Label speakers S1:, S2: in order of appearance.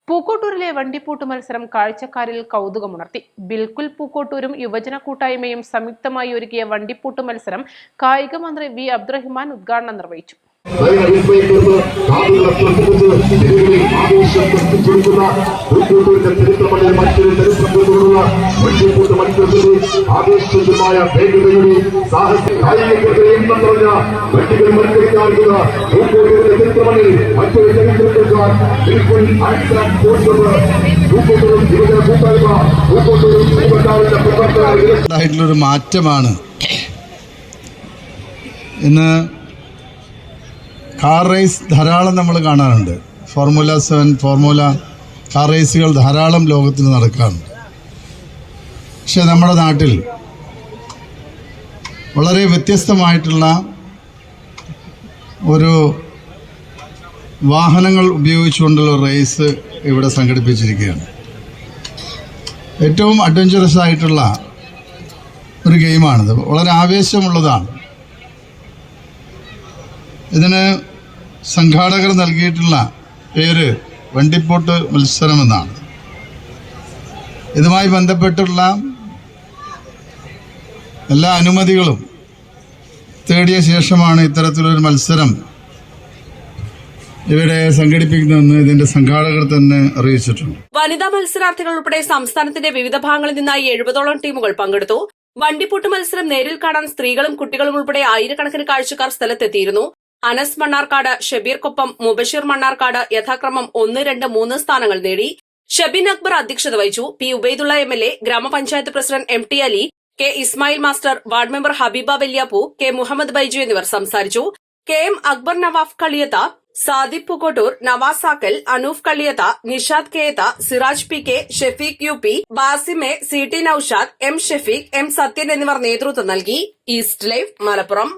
S1: പൂക്കോട്ടൂരിലെ വണ്ടിപ്പൂട്ട് മത്സരം കാഴ്ചക്കാരിൽ കൗതുകമുണർത്തി. ബിൽക്കുൽ പൂക്കോട്ടൂരും യുവജന കൂട്ടായ്മയും സംയുക്തമായി ഒരുക്കിയ വണ്ടിപ്പൂട്ട് മത്സരം കായിക മന്ത്രി വി അബ്ദുറഹിമാൻ ഉദ്ഘാടനം നിർവഹിച്ചു.
S2: ായിട്ടുള്ളൊരു മാറ്റമാണ് ഇന്ന്. കാർ റേസ് ധാരാളം നമ്മൾ കാണാറുണ്ട്. ഫോർമുല 7 ഫോർമുല കാർ റേസുകൾ ധാരാളം ലോകത്തിൽ നടക്കാറുണ്ട്. പക്ഷെ നമ്മുടെ നാട്ടിൽ വളരെ വ്യത്യസ്തമായിട്ടുള്ള ഒരു വാഹനങ്ങൾ ഉപയോഗിച്ചുകൊണ്ടുള്ള റേസ് ഇവിടെ സംഘടിപ്പിച്ചിരിക്കുകയാണ്. ഏറ്റവും അഡ്വഞ്ചറസ് ആയിട്ടുള്ള ഒരു ഗെയിമാണിത്. വളരെ ആവേശമുള്ളതാണ്. ഇതിന് സംഘാടകർ നൽകിയിട്ടുള്ള പേര് വണ്ടിപ്പൂട്ട് മത്സരമെന്നാണ്. ഇതുമായി ബന്ധപ്പെട്ടുള്ള എല്ലാ അനുമതികളും തേടിയ ശേഷമാണ് ഇത്തരത്തിലൊരു മത്സരം ഇവിടെ സംഘടിപ്പിക്കുന്നതെന്ന് ഇതിന്റെ സംഘാടകർ തന്നെ അറിയിച്ചിട്ടുണ്ട്.
S3: വനിതാ മത്സരാർത്ഥികൾ ഉൾപ്പെടെ സംസ്ഥാനത്തിന്റെ വിവിധ ഭാഗങ്ങളിൽ നിന്നായി 70ഓളം ടീമുകൾ പങ്കെടുത്തു. വണ്ടിപ്പൂട്ട് മത്സരം നേരിൽ കാണാൻ സ്ത്രീകളും കുട്ടികളും ഉൾപ്പെടെ ആയിരക്കണക്കിന് കാഴ്ചക്കാർ സ്ഥലത്തെത്തിയിരുന്നു. അനസ് മണ്ണാർക്കാട്, ഷബീർക്കൊപ്പം മുബഷീർ മണ്ണാർക്കാട് യഥാക്രമം 1, 2, 3 സ്ഥാനങ്ങൾ നേടി. ഷബീൻ അക്ബർ അധ്യക്ഷത വഹിച്ചു. P Ubaidullah MLA, grama panchayat president MT Ali, K Ismail master, ward member Habeeba Valyappu, K Muhammad Baiju എന്നിവർ സംസാരിച്ചു. KM Akbar, Navaf Kaliyath, Sadiq Pookkottur, Navas Sakkal, Anoof Kaliyath, Nishad Keyath, Siraj PK, Shafeeq UP, ബാസിമെ, CT Noushad, M Shafeeq, M Sathyan എന്നിവർ നേതൃത്വം നൽകി. East live, Malappuram.